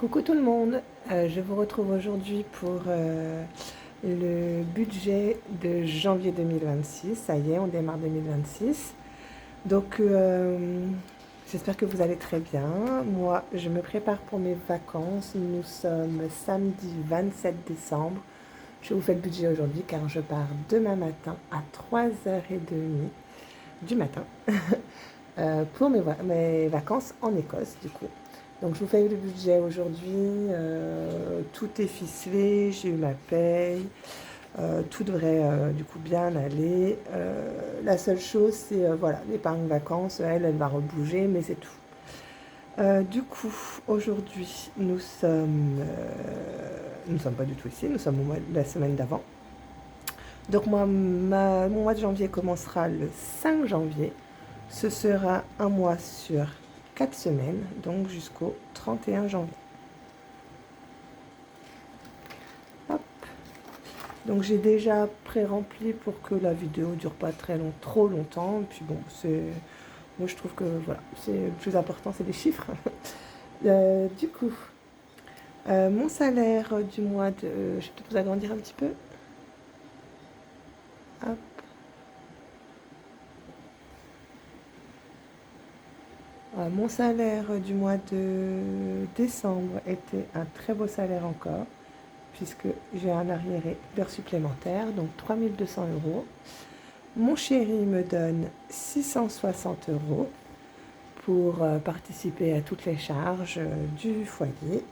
Coucou tout le monde, je vous retrouve aujourd'hui pour le budget de janvier 2026. Ça y est, on démarre 2026. Donc j'espère que vous allez très bien. Moi, je me prépare pour mes vacances. Nous sommes samedi 27 décembre. Je vous fais le budget aujourd'hui car je pars demain matin à 3h30 du matin pour mes vacances en Écosse du coup. Donc je vous fais le budget aujourd'hui, tout est ficelé, j'ai eu ma paye, tout devrait du coup bien aller. La seule chose c'est voilà, l'épargne vacances, elle va rebouger, mais c'est tout. Du coup, aujourd'hui, nous sommes pas du tout ici, nous sommes au mois de la semaine d'avant. Donc moi, mon mois de janvier commencera le 5 janvier. Ce sera un mois sur 4 semaines, donc jusqu'au 31 janvier. Hop. Donc j'ai déjà pré-rempli pour que la vidéo ne dure pas trop longtemps. Puis bon, moi je trouve que voilà, c'est le plus important, c'est les chiffres. Du coup, mon salaire du mois de... je vais peut-être vous agrandir un petit peu. Hop. Mon salaire du mois de décembre était un très beau salaire encore, puisque j'ai un arriéré d'heures supplémentaires, donc 3200 €. Mon chéri me donne 660 € pour participer à toutes les charges du foyer.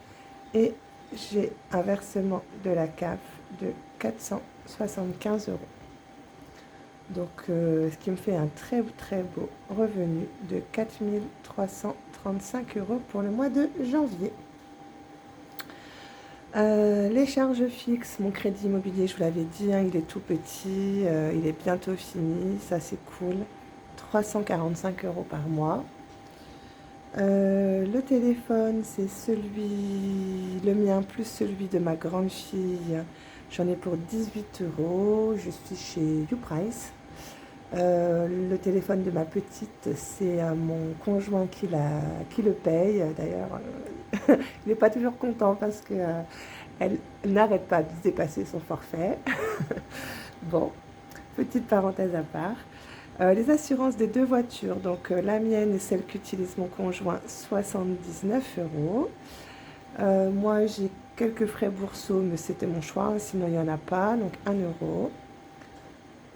Et j'ai un versement de la CAF de 475 €. Donc, ce qui me fait un très très beau revenu de 4 335 € pour le mois de janvier. Les charges fixes, mon crédit immobilier, je vous l'avais dit, hein, il est tout petit, il est bientôt fini, ça c'est cool. 345 € par mois. Le téléphone, c'est le mien plus celui de ma grande fille. J'en ai pour 18 €. Je suis chez YouPrice. Le téléphone de ma petite, c'est mon conjoint qui le paye. D'ailleurs, il n'est pas toujours content parce que elle n'arrête pas de dépasser son forfait. Bon, petite parenthèse à part. Les assurances des deux voitures, donc la mienne et celle qu'utilise mon conjoint, 79 €. Moi, j'ai quelques frais bourseaux, mais c'était mon choix, sinon il n'y en a pas, donc 1 €.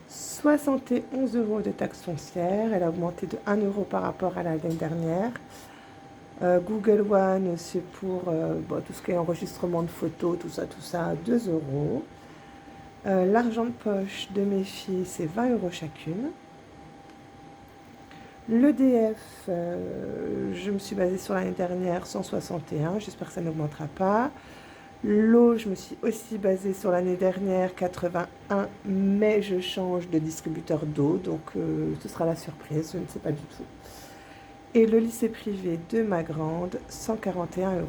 71 € de taxes foncières, elle a augmenté de 1 € par rapport à l'année dernière. Google One, c'est pour tout ce qui est enregistrement de photos, tout ça, 2 €. L'argent de poche de mes filles, c'est 20 € chacune. L'EDF, je me suis basée sur l'année dernière, 161, j'espère que ça n'augmentera pas. L'eau, je me suis aussi basée sur l'année dernière, 81, mais je change de distributeur d'eau, donc ce sera la surprise, je ne sais pas du tout. Et le lycée privé de ma grande, 141 €.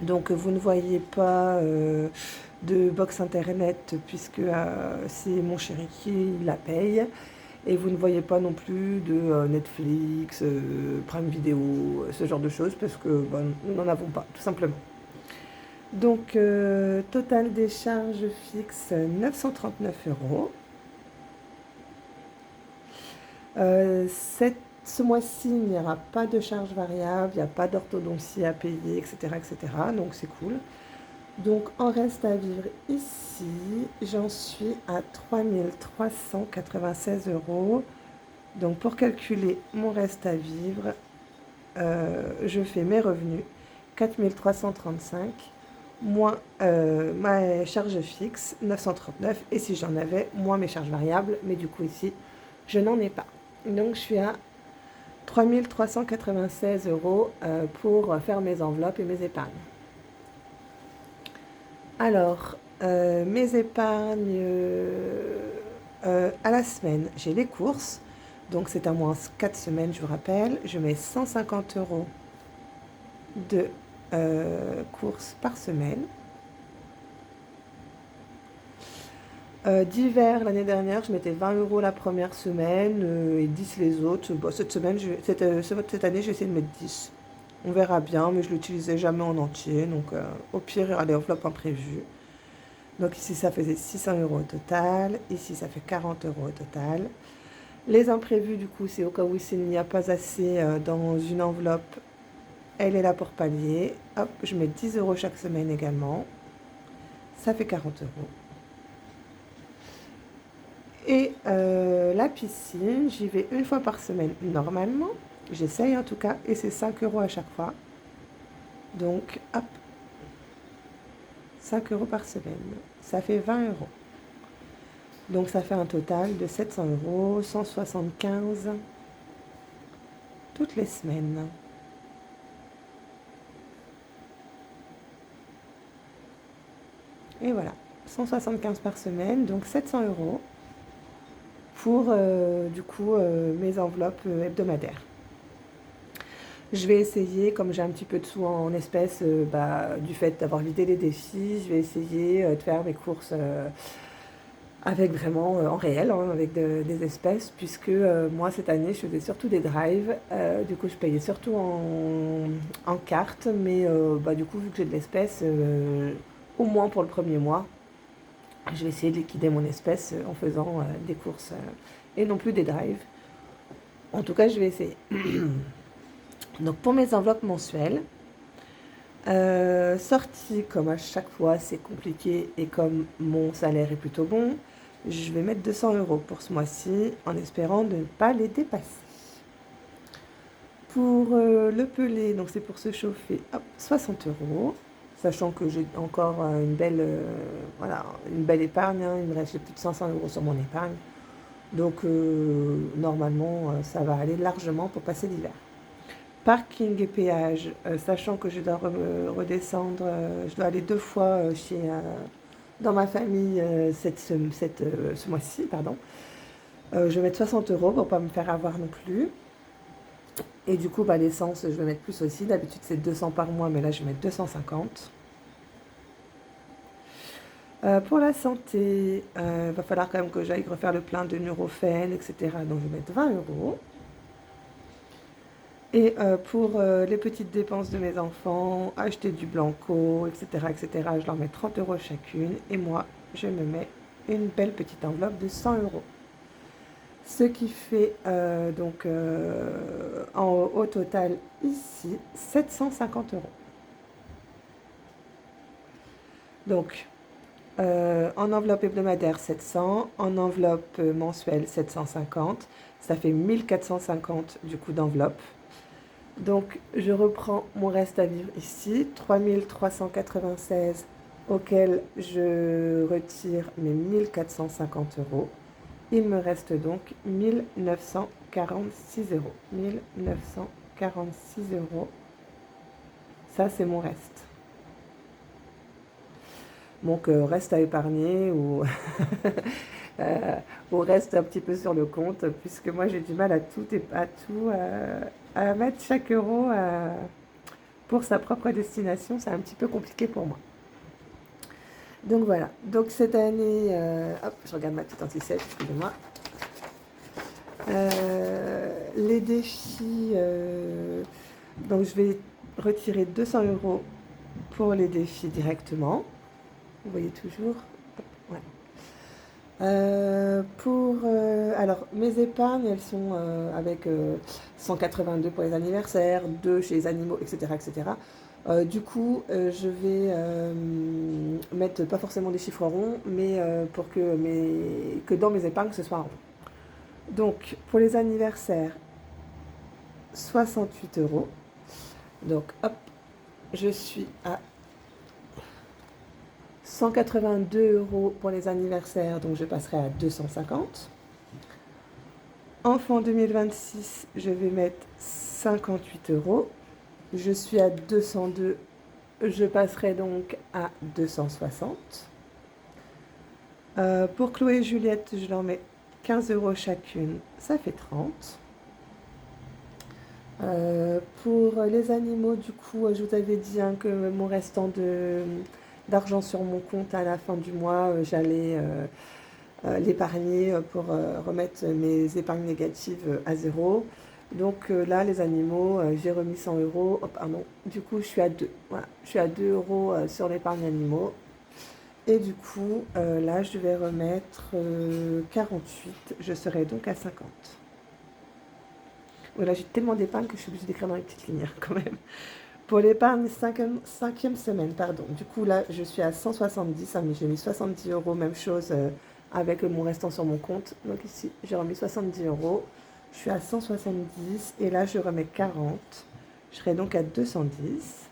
Donc vous ne voyez pas de box internet puisque c'est mon chéri qui la paye. Et vous ne voyez pas non plus de Netflix, Prime Video, ce genre de choses, parce que nous n'en avons pas, tout simplement. Donc, total des charges fixes, 939 €. Ce mois-ci, il n'y aura pas de charges variables, il n'y a pas d'orthodontie à payer, etc., etc. Donc, c'est cool. Donc, en reste à vivre ici, j'en suis à 3 396 €. Donc, pour calculer mon reste à vivre, je fais mes revenus, 4 335, moins ma charge fixe, 939, et si j'en avais, moins mes charges variables, mais du coup ici, je n'en ai pas. Donc, je suis à 3 396 € pour faire mes enveloppes et mes épargnes. Alors, mes épargnes à la semaine, j'ai les courses. Donc, c'est à moins 4 semaines, je vous rappelle. Je mets 150 € de courses par semaine. D'hiver, l'année dernière, je mettais 20 € la première semaine et 10 les autres. Bon, cette année, je vais essayer de mettre 10. On verra bien, mais je l'utilisais jamais en entier. Donc, au pire, il y aura des enveloppes imprévues. Donc ici, ça faisait 600 euros au total. Ici, ça fait 40 euros au total. Les imprévus, du coup, c'est au cas où s'il n'y a pas assez dans une enveloppe. Elle est là pour pallier. Hop, je mets 10 euros chaque semaine également. Ça fait 40 euros. Et la piscine, j'y vais une fois par semaine normalement. J'essaye en tout cas. Et c'est 5 euros à chaque fois. Donc, hop, 5 euros par semaine. Ça fait 20 euros. Donc, ça fait un total de 700 euros, 175 toutes les semaines. Et voilà, 175 par semaine, donc 700 euros pour du coup mes enveloppes hebdomadaires. Je vais essayer, comme j'ai un petit peu de sous en espèces, du fait d'avoir vidé les défis, je vais essayer de faire mes courses avec vraiment en réel, hein, avec des espèces, puisque moi cette année je faisais surtout des drives, du coup je payais surtout en carte, mais du coup vu que j'ai de l'espèce, au moins pour le premier mois, je vais essayer de liquider mon espèce en faisant des courses et non plus des drives. En tout cas, je vais essayer. Donc pour mes enveloppes mensuelles, sortie comme à chaque fois c'est compliqué et comme mon salaire est plutôt bon, je vais mettre 200 euros pour ce mois-ci en espérant de ne pas les dépasser. Pour le pelé, donc c'est pour se chauffer, hop, 60 euros. Sachant que j'ai encore une belle épargne, hein. Il me reste plus de 500 euros sur mon épargne. Donc normalement, ça va aller largement pour passer l'hiver. Parking et péage, sachant que je dois redescendre, je dois aller 2 fois dans ma famille ce mois-ci, pardon. Je vais mettre 60 euros pour ne pas me faire avoir non plus. Et du coup, l'essence, je vais mettre plus aussi. D'habitude, c'est 200 par mois, mais là, je vais mettre 250. Pour la santé, il va falloir quand même que j'aille refaire le plein de Nurofen, etc. Donc, je vais mettre 20 euros. Et pour les petites dépenses de mes enfants, acheter du blanco, etc., etc., je leur mets 30 euros chacune. Et moi, je me mets une belle petite enveloppe de 100 euros. Ce qui fait au total ici 750 euros. Donc, en enveloppe hebdomadaire 700, en enveloppe mensuelle 750, ça fait 1450 du coup d'enveloppe. Donc, je reprends mon reste à vivre ici, 3396 auquel je retire mes 1450 euros. Il me reste donc 1946 euros. 1946 euros. Ça, c'est mon reste. Donc, reste à épargner ou, ou reste un petit peu sur le compte, puisque moi, j'ai du mal à mettre chaque euro pour sa propre destination. C'est un petit peu compliqué pour moi. Donc voilà, donc cette année, hop, je regarde ma petite anticette, excusez-moi. Les défis, donc je vais retirer 200 euros pour les défis directement. Vous voyez toujours. Ouais. Alors, mes épargnes, elles sont avec 182 pour les anniversaires, 2 chez les animaux, etc. etc. Du coup, je vais mettre pas forcément des chiffres ronds, mais pour que dans mes épargnes, ce soit rond. Donc, pour les anniversaires, 68 euros. Donc, hop, je suis à 182 euros pour les anniversaires, donc je passerai à 250. Enfant 2026, je vais mettre 58 euros. Je suis à 202, je passerai donc à 260. Pour Chloé et Juliette, je leur mets 15 euros chacune, ça fait 30. Pour les animaux, du coup, je vous avais dit que mon restant d'argent sur mon compte à la fin du mois, j'allais l'épargner pour remettre mes épargnes négatives à zéro. Donc là, les animaux, j'ai remis 100 euros. Oh, pardon. Du coup, je suis à 2. Voilà. Je suis à 2 euros sur l'épargne animaux. Et du coup, là, je vais remettre 48. Je serai donc à 50. Voilà, j'ai tellement d'épargne que je suis obligée d'écrire dans les petites lignes quand même. Pour l'épargne cinquième semaine, pardon. Du coup, là, je suis à 170. Ah, mais j'ai mis 70 euros, même chose avec mon restant sur mon compte. Donc ici, j'ai remis 70 euros. Je suis à 170 et là, je remets 40. Je serai donc à 210.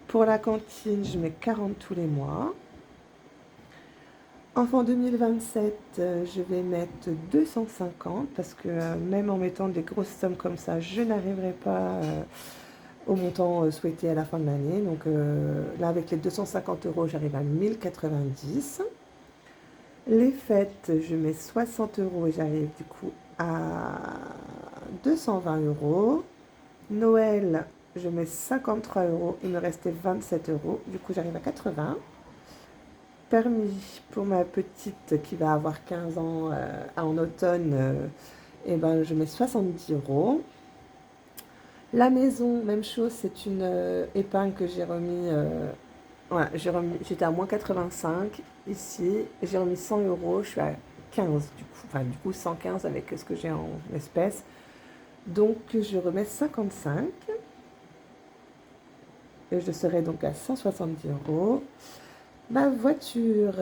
Pour la cantine, je mets 40 tous les mois. Enfant 2027, je vais mettre 250 parce que même en mettant des grosses sommes comme ça, je n'arriverai pas au montant souhaité à la fin de l'année. Donc là, avec les 250 euros, j'arrive à 1090. Les fêtes, je mets 60 euros et j'arrive du coup à 220 euros. Noël, je mets 53 euros. Il me restait 27 euros. Du coup, j'arrive à 80. Permis pour ma petite qui va avoir 15 ans en automne, et ben, je mets 70 euros. La maison, même chose, c'est une épargne que j'ai remis. Voilà, j'étais à moins 85 ici. J'ai remis 100 euros. Je suis à 15 du coup. Enfin, du coup, 115 avec ce que j'ai en espèces. Donc, je remets 55. Et je serai donc à 170 euros. Ma voiture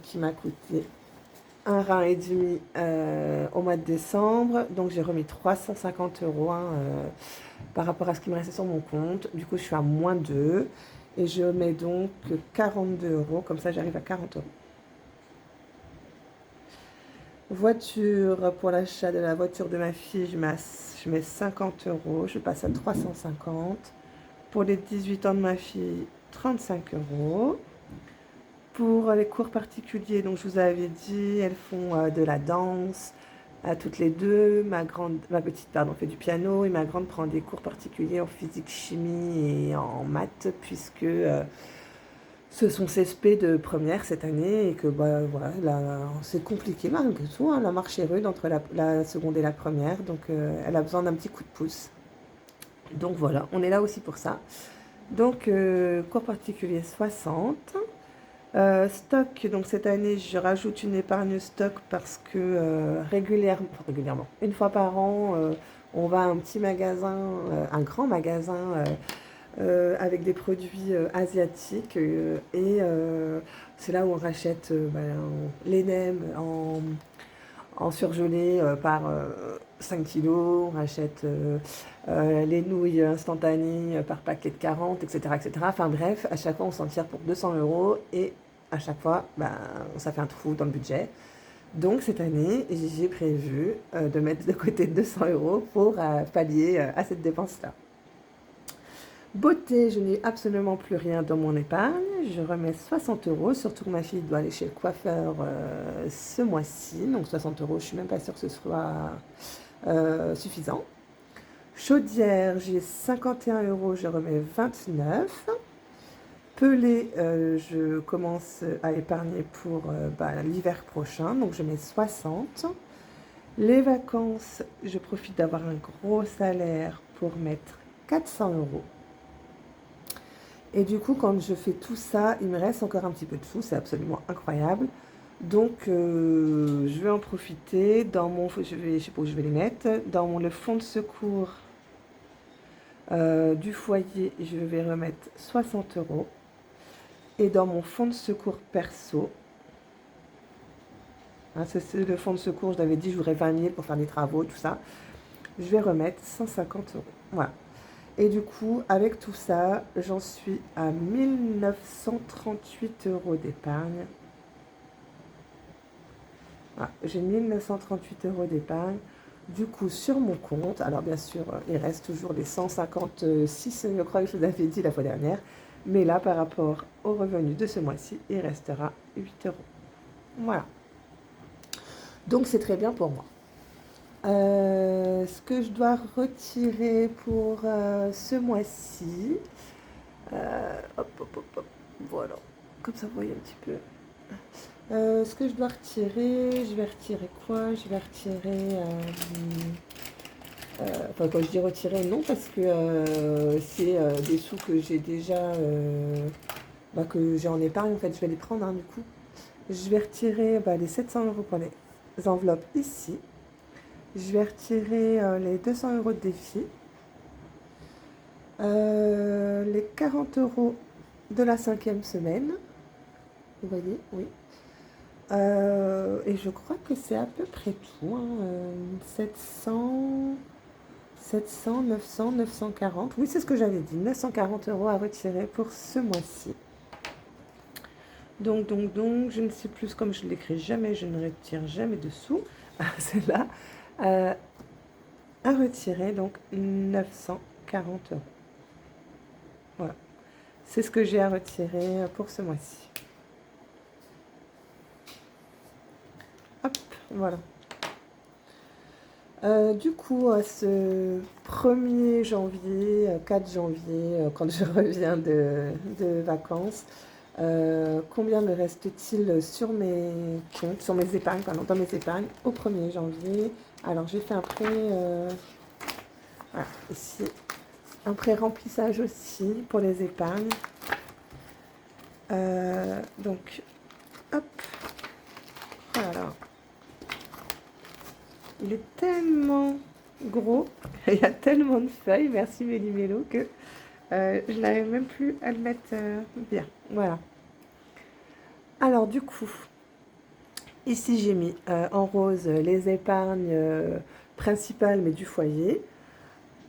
qui m'a coûté un rein et demi au mois de décembre. Donc j'ai remis 350 euros par rapport à ce qui me restait sur mon compte. Du coup, je suis à moins 2 et je mets donc 42 euros. Comme ça, j'arrive à 40 euros. Voiture, pour l'achat de la voiture de ma fille, je mets 50 euros. Je passe à 350. Pour les 18 ans de ma fille, 35 euros. Pour les cours particuliers, donc je vous avais dit, elles font de la danse à toutes les deux. Ma petite pardon, fait du piano et ma grande prend des cours particuliers en physique, chimie et en maths puisque ce sont ses SP de première cette année et que bah, voilà, c'est compliqué malgré tout. Hein, la marche est rude entre la seconde et la première, donc elle a besoin d'un petit coup de pouce. Donc voilà, on est là aussi pour ça. Donc cours particulier 60. Stock, donc cette année, je rajoute une épargne stock parce que régulièrement, une fois par an, on va à un petit magasin, un grand magasin avec des produits asiatiques et c'est là où on rachète les nems en surgelé par 5 kilos, on rachète les nouilles instantanées par paquet de 40, etc., etc. Enfin bref, à chaque fois on s'en tire pour 200 euros et à chaque fois ça fait un trou dans le budget. Donc cette année, j'ai prévu de mettre de côté 200 euros pour pallier à cette dépense-là. Beauté, je n'ai absolument plus rien dans mon épargne. Je remets 60 euros, surtout que ma fille doit aller chez le coiffeur ce mois-ci. Donc 60 euros, je ne suis même pas sûre que ce soit suffisant. Chaudière, j'ai 51 euros, je remets 29. Pelé, je commence à épargner pour l'hiver prochain, donc je mets 60. Les vacances, je profite d'avoir un gros salaire pour mettre 400 euros. Et du coup, quand je fais tout ça, il me reste encore un petit peu de sous, c'est absolument incroyable. Donc, je vais en profiter. Je sais pas où je vais les mettre. Dans le fonds de secours du foyer, je vais remettre 60 euros. Et dans mon fonds de secours perso, hein, c'est le fonds de secours, je l'avais dit, j'aurais 20 000 pour faire des travaux, tout ça. Je vais remettre 150 euros. Voilà. Et du coup, avec tout ça, j'en suis à 1938 euros d'épargne. Voilà, j'ai 1938 euros d'épargne. Du coup, sur mon compte, alors bien sûr, il reste toujours les 156, je crois que je vous avais dit la fois dernière. Mais là, par rapport au revenu de ce mois-ci, il restera 8 euros. Voilà. Donc, c'est très bien pour moi. Ce que je dois retirer pour ce mois-ci, hop, hop, hop, hop, voilà, comme ça vous voyez un petit peu. Ce que je dois retirer, je vais retirer quoi? Je vais retirer Enfin, quand je dis retirer, non, parce que c'est des sous que j'ai déjà, que j'ai en épargne. En fait, je vais les prendre, hein, du coup. Je vais retirer les 700 euros pour les enveloppes ici. Je vais retirer les 200 euros de défi. Les 40 euros de la 5e semaine. Vous voyez, oui. Et je crois que c'est à peu près tout, hein. 700, 900, 940. Oui, c'est ce que j'avais dit. 940 euros à retirer pour ce mois-ci. Donc, je ne sais plus, comme je ne l'écris jamais, je ne retire jamais de sous. C'est là. À retirer, donc 940 euros. Voilà. C'est ce que j'ai à retirer pour ce mois-ci. Hop, voilà. Du coup, ce 1er janvier, 4 janvier, quand je reviens de vacances, combien me reste-t-il sur mes comptes, sur mes épargnes, pardon, dans mes épargnes au 1er janvier? Alors, j'ai fait un prêt, voilà, ici, un pré-remplissage aussi pour les épargnes. Donc, hop, oh là là. Il est tellement gros, il y a tellement de feuilles, merci Méli-Mélo, que je n'arrive même plus à le mettre bien. Voilà. Alors du coup, ici j'ai mis en rose les épargnes principales mais du foyer.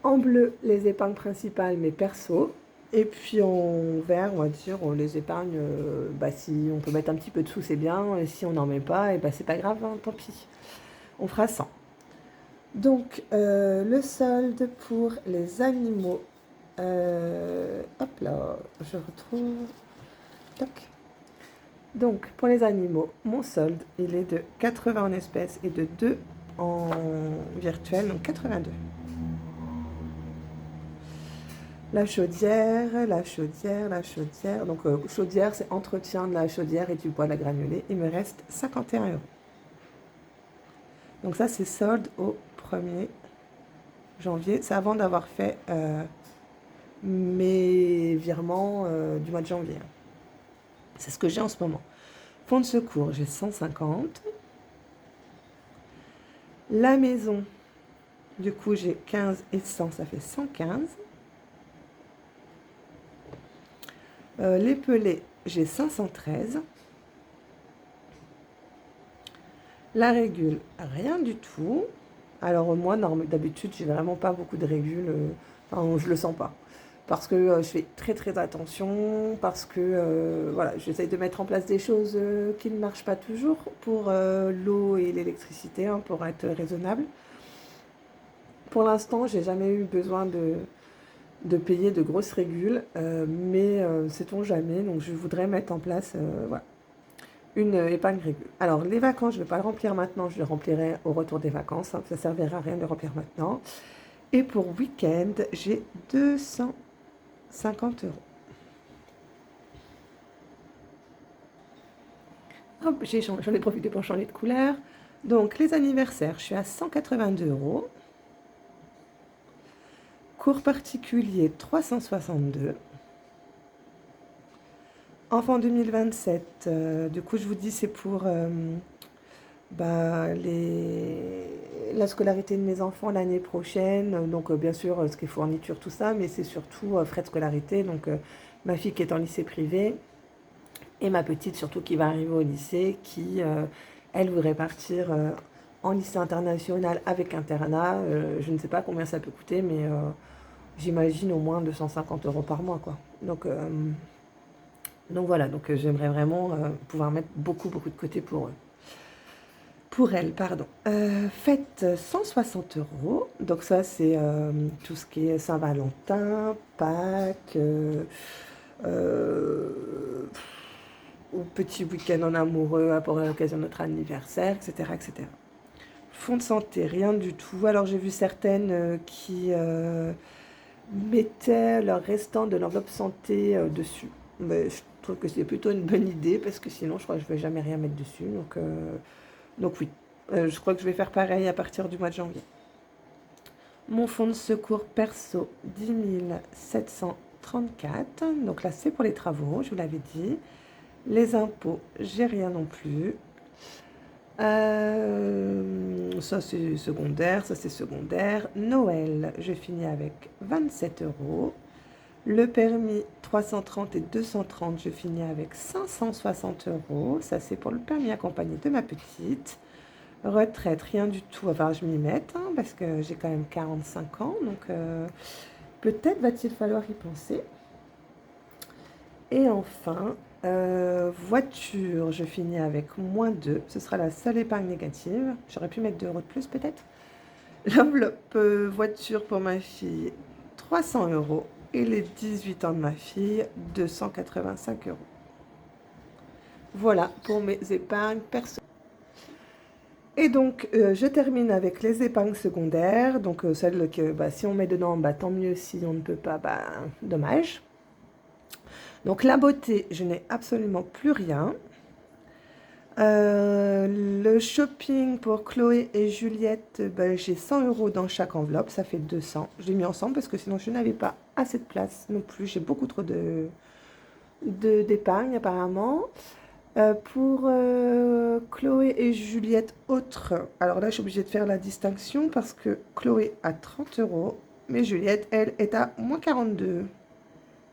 En bleu, les épargnes principales mais perso. Et puis en vert, on va dire, les épargnes, si on peut mettre un petit peu de sous, c'est bien. Et si on n'en met pas, et c'est pas grave, hein, tant pis. On fera 100. Donc, le solde pour les animaux. Hop là, je retrouve. Toc. Donc, pour les animaux, mon solde, il est de 80 en espèces et de 2 en virtuel, donc 82. La chaudière, la chaudière, la chaudière. Donc, chaudière, c'est entretien de la chaudière et du bois de la granulée. Il me reste 51 euros. Donc, ça, c'est solde au 1er janvier. C'est avant d'avoir fait mes virements du mois de janvier. C'est ce que j'ai en ce moment. Fonds de secours, j'ai 150. La maison, du coup, j'ai 15 et 100, ça fait 115. Les pelés, j'ai 513. La régule, rien du tout. Alors moi, d'habitude, j'ai vraiment pas beaucoup de régule. Je le sens pas. Parce que je fais très très attention, parce que voilà, j'essaye de mettre en place des choses qui ne marchent pas toujours pour l'eau et l'électricité, hein, pour être raisonnable. Pour l'instant, j'ai jamais eu besoin de payer de grosses régules, mais sait-on jamais, donc je voudrais mettre en place voilà, une épargne régule. Alors les vacances, je ne vais pas le remplir maintenant, je le remplirai au retour des vacances, hein, ça ne servira à rien de le remplir maintenant. Et pour week-end, j'ai 250 euros. Hop, j'en ai profité pour changer de couleur. Donc les anniversaires, je suis à 182 euros. Cours particulier, 362. Enfant 2027, du coup je vous dis c'est pour la scolarité de mes enfants l'année prochaine. Donc bien sûr ce qui est fourniture, tout ça, mais c'est surtout frais de scolarité. Donc ma fille qui est en lycée privé et ma petite surtout qui va arriver au lycée, qui elle voudrait partir en lycée international avec internat. Je ne sais pas combien ça peut coûter, mais j'imagine au moins 250 euros par mois, quoi. Donc voilà, donc j'aimerais vraiment pouvoir mettre beaucoup de côté pour eux. Pour elle, pardon. Faites 160 euros. Donc ça, c'est tout ce qui est Saint-Valentin, Pâques, ou petit week-end en amoureux pour l'occasion de notre anniversaire, etc., etc. Fonds de santé, rien du tout. Alors j'ai vu certaines qui mettaient leur restant de l'enveloppe santé dessus. Mais je trouve que c'est plutôt une bonne idée parce que sinon je crois que je ne vais jamais rien mettre dessus. Donc oui, je crois que je vais faire pareil à partir du mois de janvier. Mon fonds de secours perso, 10 734. Donc là, c'est pour les travaux, je vous l'avais dit. Les impôts, j'ai rien non plus. Ça, c'est secondaire, ça, c'est secondaire. Noël, je finis avec 27 euros. Le permis 330 et 230, je finis avec 560 euros. Ça, c'est pour le permis accompagné de ma petite. Retraite, rien du tout. Enfin, je m'y mette, hein, parce que j'ai quand même 45 ans. Donc, peut-être va-t-il falloir y penser. Et enfin, voiture, je finis avec -2. Ce sera la seule épargne négative. J'aurais pu mettre 2 euros de plus, peut-être. L'enveloppe voiture pour ma fille, 300 euros. Et les 18 ans de ma fille, 285 euros. Voilà pour mes épargnes personnelles. Et donc, je termine avec les épargnes secondaires. Donc, celles que si on met dedans, tant mieux. Si on ne peut pas, dommage. Donc, la beauté, je n'ai absolument plus rien. Le shopping pour Chloé et Juliette, j'ai 100 euros dans chaque enveloppe, ça fait 200. Je l'ai mis ensemble parce que sinon je n'avais pas assez de place non plus. J'ai beaucoup trop d'épargne apparemment. Pour Chloé et Juliette, autre. Alors là, je suis obligée de faire la distinction parce que Chloé a 30 euros, mais Juliette, elle, est à -42.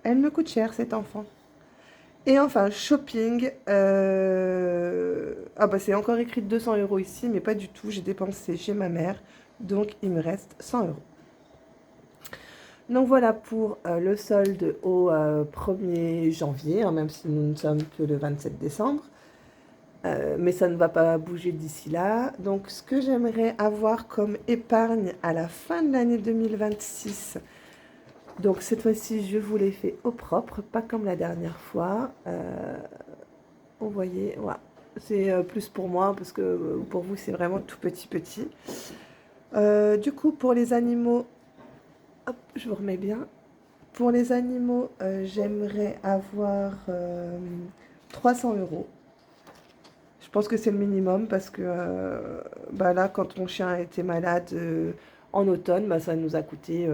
Elle me coûte cher, cet enfant. Et enfin, shopping. C'est encore écrit 200 euros ici, mais pas du tout. J'ai dépensé chez ma mère, donc il me reste 100 euros. Donc voilà pour le solde au 1er janvier, hein, même si nous ne sommes que le 27 décembre. Mais ça ne va pas bouger d'ici là. Donc ce que j'aimerais avoir comme épargne à la fin de l'année 2026, donc cette fois-ci je vous l'ai fait au propre, pas comme la dernière fois. Vous voyez, voilà. C'est plus pour moi parce que pour vous c'est vraiment tout petit. Du coup pour les animaux, hop, je vous remets bien. Pour les animaux, j'aimerais avoir 300 euros. Je pense que c'est le minimum parce que là, quand mon chien était malade en automne, ça nous a coûté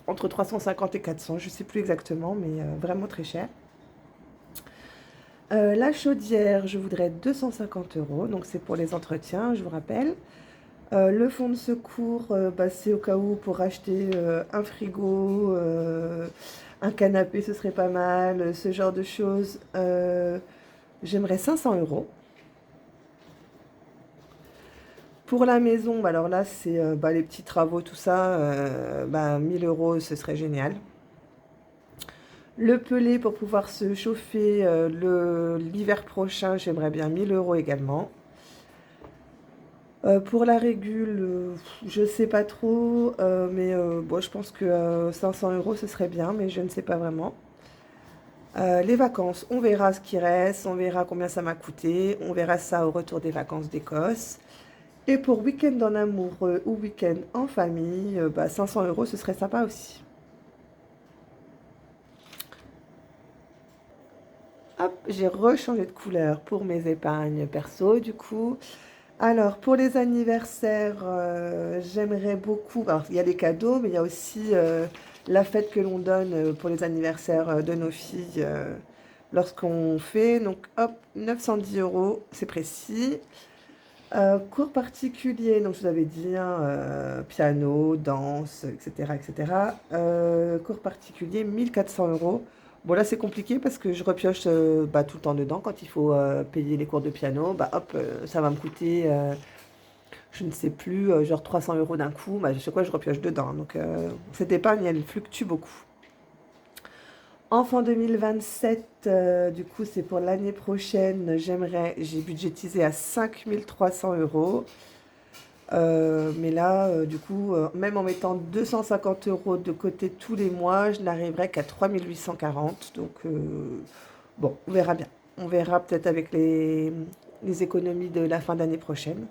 entre 350 et 400, je ne sais plus exactement, mais vraiment très cher. La chaudière, je voudrais 250 euros, donc c'est pour les entretiens, je vous rappelle. Le fonds de secours, c'est au cas où pour acheter un frigo, un canapé, ce serait pas mal, ce genre de choses. J'aimerais 500 euros. Pour la maison, alors là, c'est les petits travaux, tout ça, 1000 euros, ce serait génial. Le pelé pour pouvoir se chauffer l'hiver prochain, j'aimerais bien 1000 euros également. Pour la régule, je ne sais pas trop, mais je pense que 500 euros, ce serait bien, mais je ne sais pas vraiment. Les vacances, on verra ce qui reste, on verra combien ça m'a coûté, on verra ça au retour des vacances d'Écosse. Et pour week-end en amoureux ou week-end en famille, 500 euros, ce serait sympa aussi. Hop, j'ai rechangé de couleur pour mes épargnes perso, du coup. Alors, pour les anniversaires, j'aimerais beaucoup. Alors, il y a les cadeaux, mais il y a aussi la fête que l'on donne pour les anniversaires de nos filles lorsqu'on fait. Donc, hop, 910 euros, c'est précis. Cours particuliers, donc je vous avais dit, hein, piano, danse, etc. etc. Cours particulier, 1400 euros. Bon, là, c'est compliqué parce que je repioche tout le temps dedans. Quand il faut payer les cours de piano, ça va me coûter, je ne sais plus, genre 300 euros d'un coup. Je sais quoi, je repioche dedans. Donc, cette épargne, elle fluctue beaucoup. Enfant 2027, du coup, c'est pour l'année prochaine. J'ai budgétisé à 5300 euros. Mais là, du coup, même en mettant 250 euros de côté tous les mois, je n'arriverai qu'à 3840. Donc, bon, on verra bien. On verra peut-être avec les économies de la fin d'année prochaine.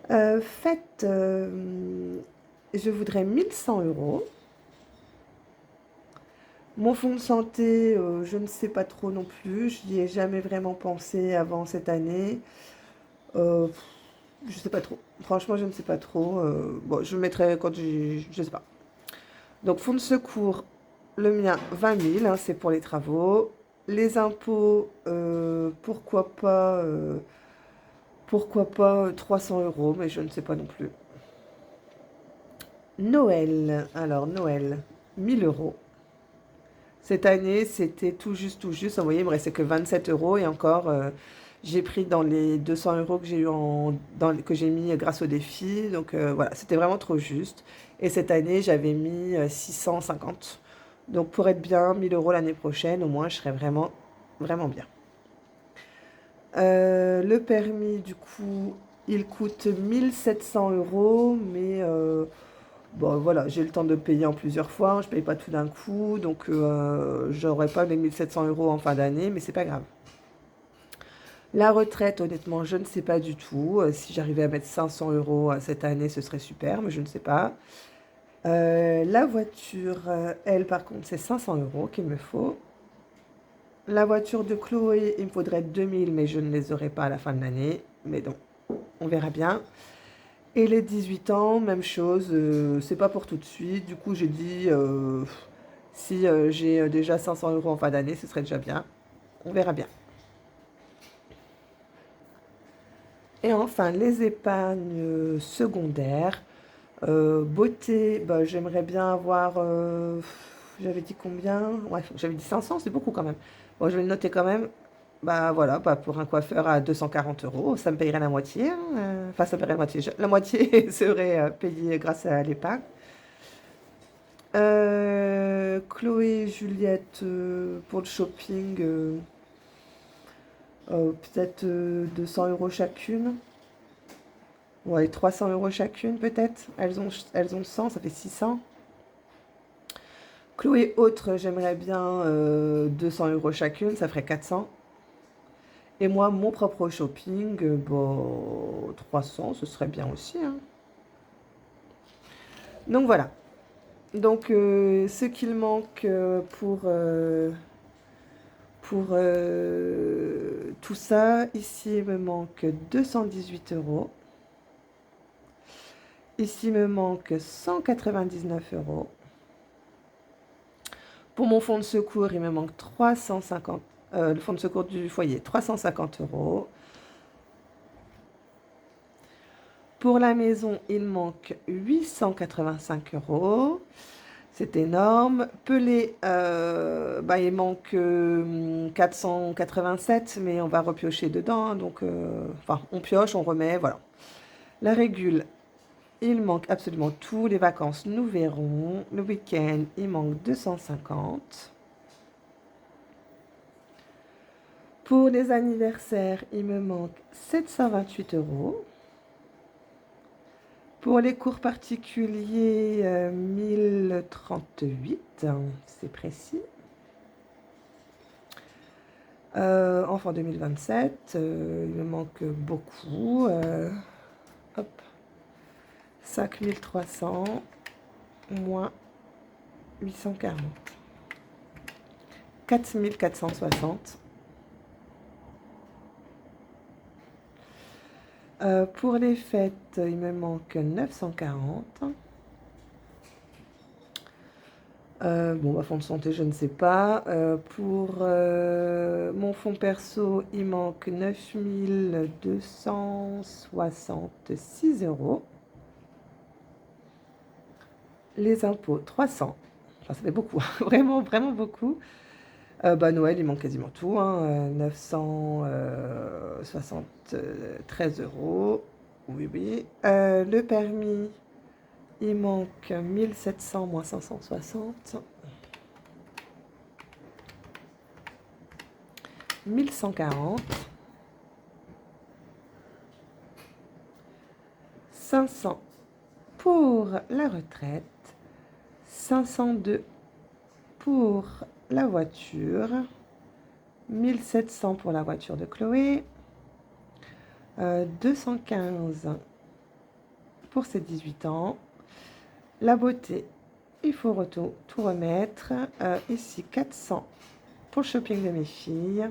Fête, je voudrais 1100 euros. Mon fonds de santé, je ne sais pas trop non plus. Je n'y ai jamais vraiment pensé avant cette année. Je sais pas trop. Franchement, je ne sais pas trop. Bon, je mettrai quand je sais pas. Donc, fonds de secours, le mien, 20 000, hein, c'est pour les travaux. Les impôts, pourquoi pas 300 euros, mais je ne sais pas non plus. Noël, alors Noël, 1000 euros. Cette année, c'était tout juste, tout juste. Vous voyez, il me restait que 27 euros et encore, j'ai pris dans les 200 euros que j'ai eu que j'ai mis grâce au défi. Donc voilà, c'était vraiment trop juste. Et cette année, j'avais mis 650. Donc pour être bien, 1000 euros l'année prochaine, au moins, je serais vraiment, vraiment bien. Le permis, du coup, il coûte 1700 euros, mais bon, voilà, j'ai le temps de le payer en plusieurs fois, hein, je ne paye pas tout d'un coup, donc j'aurai pas les 1700 euros en fin d'année, mais c'est pas grave. La retraite, honnêtement, je ne sais pas du tout. Si j'arrivais à mettre 500 euros cette année, ce serait super, mais je ne sais pas. La voiture, elle, par contre, c'est 500 euros qu'il me faut. La voiture de Chloé, il me faudrait 2000, mais je ne les aurai pas à la fin de l'année. Mais donc, on verra bien. Et les 18 ans, même chose, c'est pas pour tout de suite. Du coup, j'ai dit, si j'ai déjà 500 euros en fin d'année, ce serait déjà bien. On verra bien. Et enfin, les épargnes secondaires. Beauté, bah, j'aimerais bien avoir, j'avais dit combien? Ouais, j'avais dit 500, c'est beaucoup quand même. Bon, je vais le noter quand même. Bah voilà, bah, pour un coiffeur à 240 euros, ça me payerait la moitié, hein, enfin, ça me payerait la moitié. La moitié serait payée grâce à l'épargne. Chloé et Juliette, pour le shopping, peut-être 200 euros chacune. Ouais, 300 euros chacune peut-être. Elles ont 100, ça fait 600. Chloé autre, j'aimerais bien 200 euros chacune, ça ferait 400. Et moi, mon propre shopping, bon, 300, ce serait bien aussi, hein. Donc voilà. Donc ce qu'il manque pour tout ça, ici il me manque 218 euros. Ici il me manque 199 euros. Pour mon fonds de secours, il me manque 350, le fonds de secours du foyer, 350 euros. Pour la maison, il manque 885 euros. C'est énorme. Pelé, bah, il manque 487, mais on va repiocher dedans, hein. Donc, enfin, on pioche, on remet, voilà. La régule, il manque absolument tout. Les vacances, nous verrons. Le week-end, il manque 250. Pour les anniversaires, il me manque 728 euros. Pour les cours particuliers, 1038, hein, c'est précis. Enfin 2027, il me manque beaucoup. Hop, 5300 moins 840. 4460. Pour les fêtes, il me manque 940. Bon, ma fonds de santé, je ne sais pas. Pour mon fonds perso, il manque 9266 euros. Les impôts, 300. Enfin, ça fait beaucoup, vraiment, vraiment beaucoup. Bah, Noël, il manque quasiment tout, hein, 973 euros. Oui, oui. Le permis, il manque 1700 moins 560. 1140. 500 pour la retraite. 502 pour la voiture. 1700 pour la voiture de Chloé. 215 pour ses 18 ans. La beauté, il faut tout remettre. Ici, 400 pour le shopping de mes filles.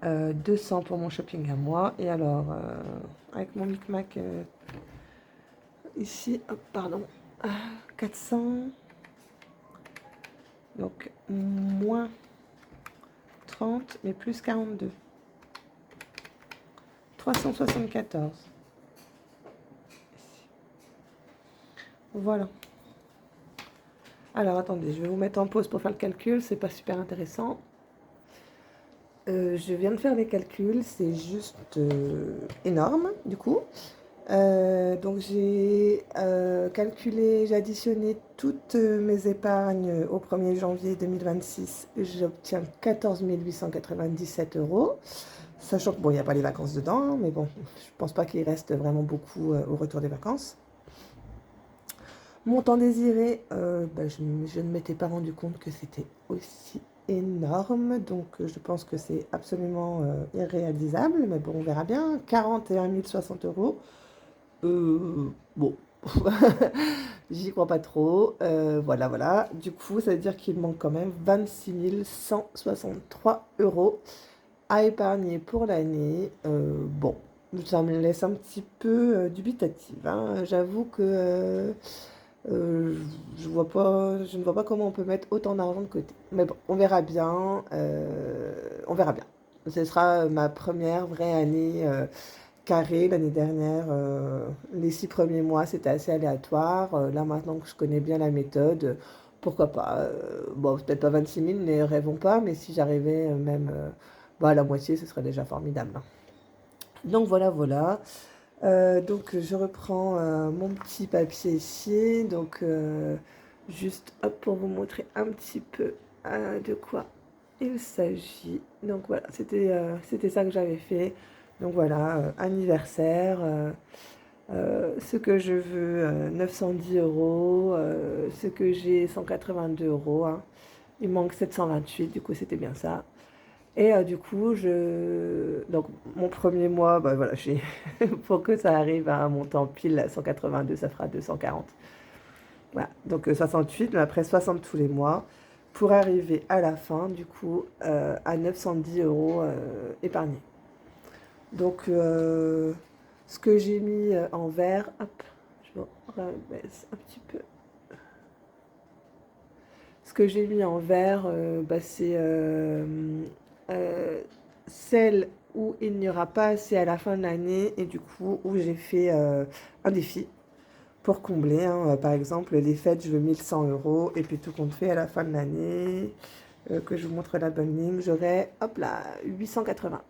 200 pour mon shopping à moi. Et alors, avec mon micmac ici, hop, pardon, 400. Donc, moins 30, mais plus 42. 374. Voilà. Alors, attendez, je vais vous mettre en pause pour faire le calcul. C'est pas super intéressant. Je viens de faire les calculs. C'est juste énorme, du coup. Donc, j'ai calculé, j'ai additionné toutes mes épargnes au 1er janvier 2026. J'obtiens 14 897 €. Sachant que, bon, il n'y a pas les vacances dedans, hein, mais bon, je pense pas qu'il reste vraiment beaucoup au retour des vacances. Montant désiré, je ne m'étais pas rendu compte que c'était aussi énorme, donc je pense que c'est absolument irréalisable, mais bon, on verra bien. 41 060 €. Bon, j'y crois pas trop. Voilà. Du coup, ça veut dire qu'il manque quand même 26 163 € à épargner pour l'année. Bon, ça me laisse un petit peu dubitative, hein. J'avoue que je ne vois pas comment on peut mettre autant d'argent de côté. Mais bon, on verra bien. On verra bien. Ce sera ma première vraie année carrée. L'année dernière, les 6 premiers mois, c'était assez aléatoire. Là, maintenant que je connais bien la méthode, pourquoi pas. Bon, peut-être pas 26 000, ne rêvons pas, mais si j'arrivais même à la moitié, ce serait déjà formidable, hein. Donc voilà. Donc je reprends mon petit papier ici. Donc juste hop, pour vous montrer un petit peu de quoi il s'agit. Donc voilà, c'était ça que j'avais fait. Donc voilà, anniversaire, ce que je veux, 910 €, ce que j'ai, 182 €, hein. Il manque 728, du coup c'était bien ça. Et du coup, donc mon premier mois, voilà, pour que ça arrive à un montant pile à 182, ça fera 240. Voilà, donc 68, mais après 60 tous les mois, pour arriver à la fin, du coup, à 910 € épargnés. Donc, ce que j'ai mis en vert, hop, je me rebaisse un petit peu. Ce que j'ai mis en vert, c'est celle où il n'y aura pas assez à la fin de l'année et du coup où j'ai fait un défi pour combler, hein. Par exemple, les fêtes, je veux 1100 € et puis tout compte fait à la fin de l'année, que je vous montre la bonne ligne, j'aurai, hop là, 880.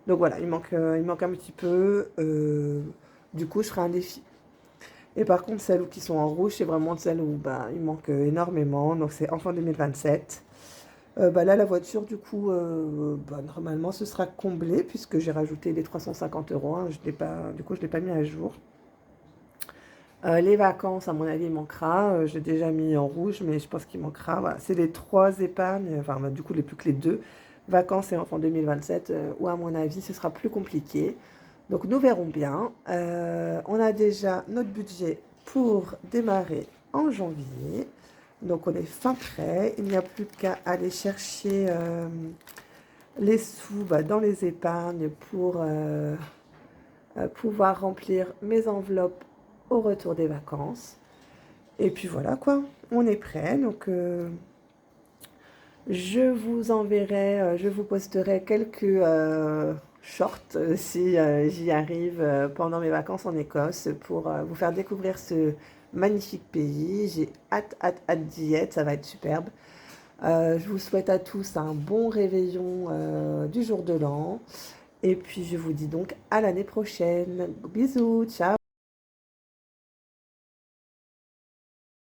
Donc voilà, il manque un petit peu. Du coup, je ferai un défi. Et par contre, celles qui sont en rouge, c'est vraiment celles où il manque énormément. Donc c'est en fin 2027. Là, la voiture, du coup, normalement, ce sera comblé puisque j'ai rajouté les 350 €, hein. Du coup, je ne l'ai pas mis à jour. Les vacances, à mon avis, il manquera. J'ai déjà mis en rouge, mais je pense qu'il manquera. Voilà, c'est les 3 épargnes, enfin, du coup, plus que les 2. Vacances et enfants 2027, où à mon avis, ce sera plus compliqué. Donc, nous verrons bien. On a déjà notre budget pour démarrer en janvier. Donc, on est fin prêt. Il n'y a plus qu'à aller chercher les sous dans les épargnes pour pouvoir remplir mes enveloppes au retour des vacances. Et puis voilà quoi, on est prêt. Donc je vous enverrai, je vous posterai quelques shorts si j'y arrive pendant mes vacances en Écosse pour vous faire découvrir ce magnifique pays. J'ai hâte d'y être, ça va être superbe. Je vous souhaite à tous un bon réveillon du jour de l'an. Et puis je vous dis donc à l'année prochaine. Bisous, ciao!